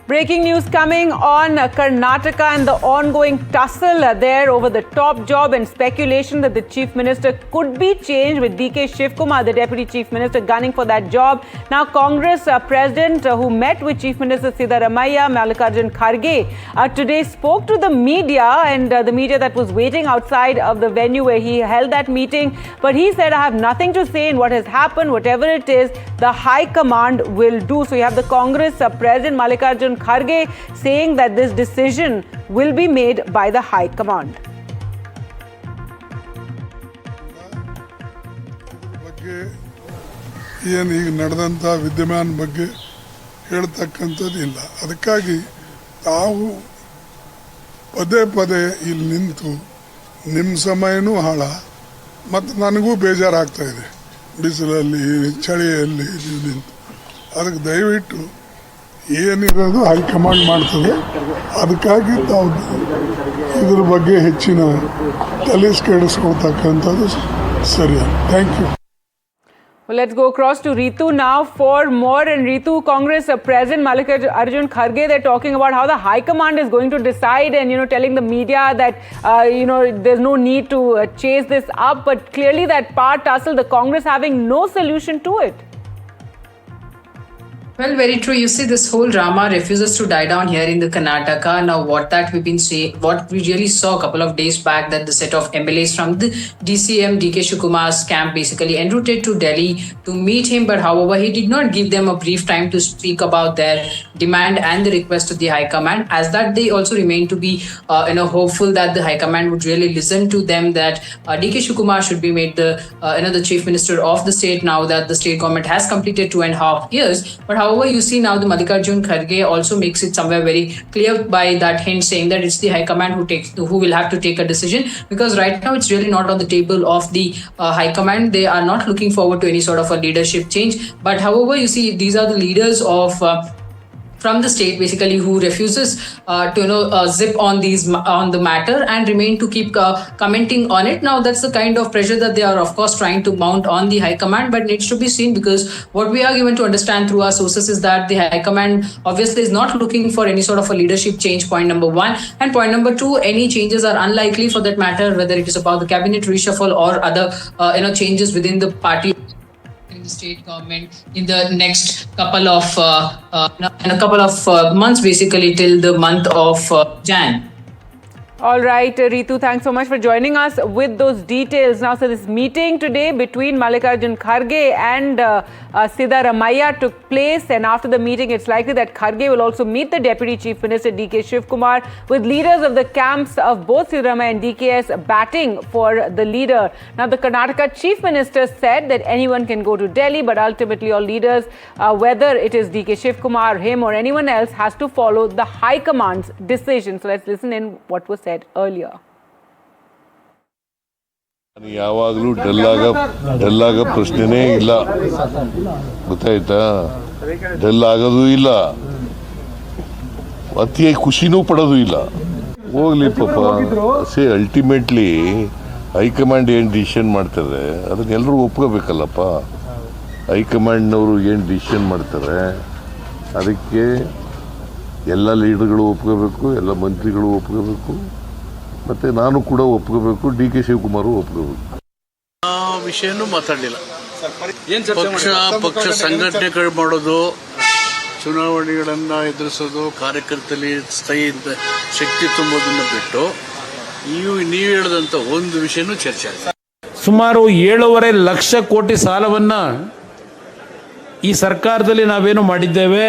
Breaking news coming on Karnataka and the ongoing tussle there over the top job and speculation that the Chief Minister could be changed with DK Shivkumar, the Deputy Chief Minister, gunning for that job. Now, Congress President who met with Chief Minister Siddaramaiah, Mallikarjun Kharge, today spoke to the media and the media that was waiting outside of the venue where he held that meeting. But he said, I have nothing to say in what has happened, whatever it is, the High Command will do. So you have the Congress President Mallikarjun Kharge saying that this decision will be made by the High Command. ಈಗ ನಡೆದಂಥ ವಿದ್ಯಮಾನ ಬಗ್ಗೆ ಹೇಳ್ತಕ್ಕಂಥದ್ದಿಲ್ಲ. ಅದಕ್ಕಾಗಿ ತಾವು ಪದೇ ಪದೇ ಇಲ್ಲಿ ನಿಂತು ನಿಮ್ಮ ಸಮಯನೂ ಹಾಳ ಮತ್ತು ನನಗೂ ಬೇಜಾರಾಗ್ತಾ ಇದೆ. ಬಿಸಿಲಲ್ಲಿ ಚಳಿಯಲ್ಲಿ ನೀವು ನಿಂತು ಅದಕ್ಕೆ ದಯವಿಟ್ಟು ಏನಿರೋದು ಹೈಕಮಾಂಡ್ ಮಾಡ್ತದೆ. ಅದಕ್ಕಾಗಿ ತಾವು ಇದ್ರ ಬಗ್ಗೆ ಹೆಚ್ಚಿನ ತಲೆಕೆಡಿಸ್ಕೊಳ್ತಕ್ಕಂಥದ್ದು ಸರಿಯಲ್ಲ. Thank you. Well, let's go across to Ritu now for more. And Ritu, Congress President Mallikarjun Kharge, they're talking about how the High Command is going to decide and, telling the media that, there's no need to chase this up. But clearly that part tussle, the Congress having no solution to it. Well, very true. You see, this whole drama refuses to die down here in the Karnataka. Now, what we really saw a couple of days back, that the set of MLAs from the DCM, DK Shivkumar's camp, basically en route to Delhi to meet him. But however, he did not give them a brief time to speak about their demand and the request to the High Command. As that, they also remain to be, hopeful that the High Command would really listen to them. That DK Shivkumar should be made the Chief Minister of the state now that the state government has completed 2.5 years. But however, you see now the Mallikarjun Kharge also makes it somewhere very clear by that hint, saying that it's the High Command who will have to take a decision, because right now it's really not on the table of the High Command. They are not looking forward to any sort of a leadership change. But however, you see, these are the leaders of from the state, basically, who refuses to zip on the matter and remain to keep commenting on it. Now, that's the kind of pressure that they are, of course, trying to mount on the High Command, but needs to be seen, because what we are given to understand through our sources is that the High Command obviously is not looking for any sort of a leadership change, point number one. And point number two, any changes are unlikely for that matter, whether it is about the cabinet reshuffle or other changes within the party, the state government, in the next couple of months, basically till the month of Jan. All right, Ritu, thanks so much for joining us with those details. Now, so this meeting today between Mallikarjun Kharge and Siddaramaiah took place, and after the meeting, it's likely that Kharge will also meet the Deputy Chief Minister DK Shivkumar, with leaders of the camps of both Siddaramaiah and DKS batting for the leader. Now, the Karnataka Chief Minister said that anyone can go to Delhi, but ultimately all leaders, whether it is DK Shivkumar, him or anyone else, has to follow the High Command's decision. So let's listen in what was said earlier. ಯಾವಾಗಲೂ del ಆಗ ಪ್ರಶ್ನೆನೇ ಇಲ್ಲ, ಗೊತ್ತಾಯ್ತಾ? Del ಆಗೋದು ಇಲ್ಲ, ಅತಿಯಾಗಿ ಖುಷಿನೂ ಪಡೋದು ಇಲ್ಲ. ಹೋಗ್ಲಿ ಪಾಪ. ಅಲ್ಟಿಮೇಟ್ಲಿ ಹೈಕಮಾಂಡ್ ಏನು ಡಿಸಿಷನ್ ಮಾಡ್ತಾರೆ ಅದನ್ನ ಎಲ್ಲರೂ ಒಪ್ಕೋಬೇಕಲ್ಲಪ್ಪ. ಹೈಕಮಾಂಡ್ನವರು ಏನು ಡಿಸಿಷನ್ ಮಾಡ್ತಾರೆ ಅದಕ್ಕೆ ಎಲ್ಲ ಲೀಡರ್ಗಳು ಒಪ್ಕೋಬೇಕು, ಎಲ್ಲ ಮಂತ್ರಿಗಳು ಒಪ್ಕೋಬೇಕು, ಮತ್ತು ನಾನು ಕೂಡ ಒಪ್ಕೋಬೇಕು, ಡಿ ಕೆ ಶಿವಕುಮಾರು ಒಪ್ಕೋಬೇಕು. ಆ ವಿಷಯನೂ ಮಾತಾಡಲಿಲ್ಲ. ಪಕ್ಷ ಸಂಘಟನೆಗಳು ಮಾಡೋದು, ಚುನಾವಣೆಗಳನ್ನು ಎದುರಿಸೋದು, ಕಾರ್ಯಕರ್ತರಲ್ಲಿ ಸ್ಥಾಯಿ ಶಕ್ತಿ ತುಂಬೋದನ್ನು ಬಿಟ್ಟು ನೀವು ಹೇಳಿದಂಥ ಒಂದು ವಿಷಯನೂ ಚರ್ಚೆ ಆಗಿದೆ. ಸುಮಾರು 7.5 ಲಕ್ಷ ಕೋಟಿ ಸಾಲವನ್ನು ಈ ಸರ್ಕಾರದಲ್ಲಿ ನಾವೇನು ಮಾಡಿದ್ದೇವೆ.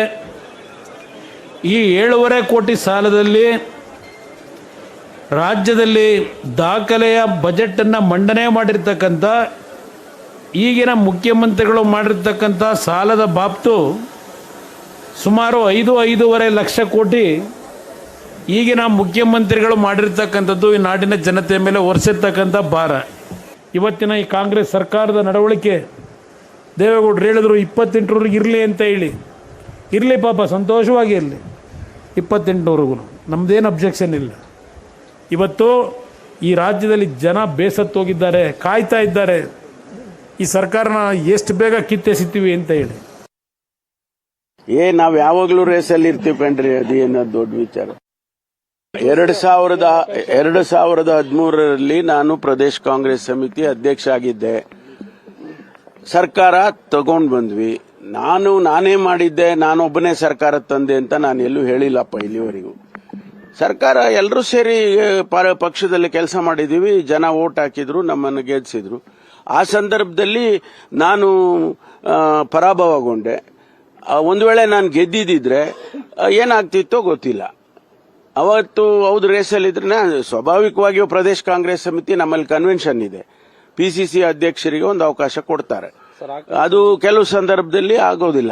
ಈ 7.5 ಕೋಟಿ ಸಾಲದಲ್ಲಿ ರಾಜ್ಯದಲ್ಲಿ ದಾಖಲೆಯ ಬಜೆಟನ್ನು ಮಂಡನೆ ಮಾಡಿರ್ತಕ್ಕಂಥ ಈಗಿನ ಮುಖ್ಯಮಂತ್ರಿಗಳು ಮಾಡಿರ್ತಕ್ಕಂಥ ಸಾಲದ ಬಾಬ್ತು ಸುಮಾರು 5.5 ಲಕ್ಷ ಕೋಟಿ ಈಗಿನ ಮುಖ್ಯಮಂತ್ರಿಗಳು ಮಾಡಿರ್ತಕ್ಕಂಥದ್ದು ಈ ನಾಡಿನ ಜನತೆಯ ಮೇಲೆ ಹೊರಿಸಿರ್ತಕ್ಕಂಥ ಭಾರ. ಇವತ್ತಿನ ಈ ಕಾಂಗ್ರೆಸ್ ಸರ್ಕಾರದ ನಡವಳಿಕೆ, ದೇವೇಗೌಡರು ಹೇಳಿದ್ರು 28ರವರೆಗೆ ಇರಲಿ ಅಂತ ಹೇಳಿ, ಇರಲಿ ಪಾಪ, ಸಂತೋಷವಾಗಿ ಇರಲಿ 28ರವರೆಗೂ, ನಮ್ಮದೇನು ಅಬ್ಜೆಕ್ಷನ್ ಇಲ್ಲ. ಇವತ್ತು ಈ ರಾಜ್ಯದಲ್ಲಿ ಜನ ಬೇಸತ್ತೋಗಿದ್ದಾರೆ, ಕಾಯ್ತಾ ಇದ್ದಾರೆ ಈ ಸರ್ಕಾರನ ಎಷ್ಟು ಬೇಗ ಕಿತ್ತೆಸಿತೀವಿ ಅಂತ ಹೇಳಿ. ನಾವ್ ಯಾವಾಗ್ಲೂ ರೇಸಲ್ಲಿ ಇರ್ತೀವಿ ಕಣ್ರಿ, ಅದೇನೋ ದೊಡ್ಡ ವಿಚಾರ. 2013ರಲ್ಲಿ ನಾನು ಪ್ರದೇಶ್ ಕಾಂಗ್ರೆಸ್ ಸಮಿತಿ ಅಧ್ಯಕ್ಷ ಆಗಿದ್ದೆ. ಸರ್ಕಾರ ತಗೊಂಡ್ ಬಂದ್ವಿ. ನಾನೇ ಮಾಡಿದ್ದೆ, ನಾನೊಬ್ಬನೇ ಸರ್ಕಾರ ತಂದೆ ಅಂತ ನಾನು ಎಲ್ಲೂ ಹೇಳಿಲ್ಲಪ್ಪ ಇಲ್ಲಿವರೆಗೂ. ಸರ್ಕಾರ ಎಲ್ಲರೂ ಸೇರಿ ಪಕ್ಷದಲ್ಲಿ ಕೆಲಸ ಮಾಡಿದೀವಿ. ಜನ ವೋಟ್ ಹಾಕಿದ್ರು, ನಮ್ಮನ್ನು ಗೆಲ್ಲಿಸಿದ್ರು. ಆ ಸಂದರ್ಭದಲ್ಲಿ ನಾನು ಪರಾಭವಗೊಂಡೆ. ಒಂದು ವೇಳೆ ನಾನು ಗೆದ್ದಿದ್ರೆ ಏನಾಗ್ತಿತ್ತೋ ಗೊತ್ತಿಲ್ಲ. ಅವತ್ತು ಹೌದು ರೇಸಲ್ಲಿದ್ರೆ ಸ್ವಾಭಾವಿಕವಾಗಿಯೂ ಪ್ರದೇಶ್ ಕಾಂಗ್ರೆಸ್ ಸಮಿತಿ ನಮ್ಮಲ್ಲಿ ಕನ್ವೆನ್ಷನ್ ಇದೆ, PCC ಅಧ್ಯಕ್ಷರಿಗೆ ಒಂದು ಅವಕಾಶ ಕೊಡ್ತಾರೆ. ಅದು ಕೆಲವು ಸಂದರ್ಭದಲ್ಲಿ ಆಗೋದಿಲ್ಲ.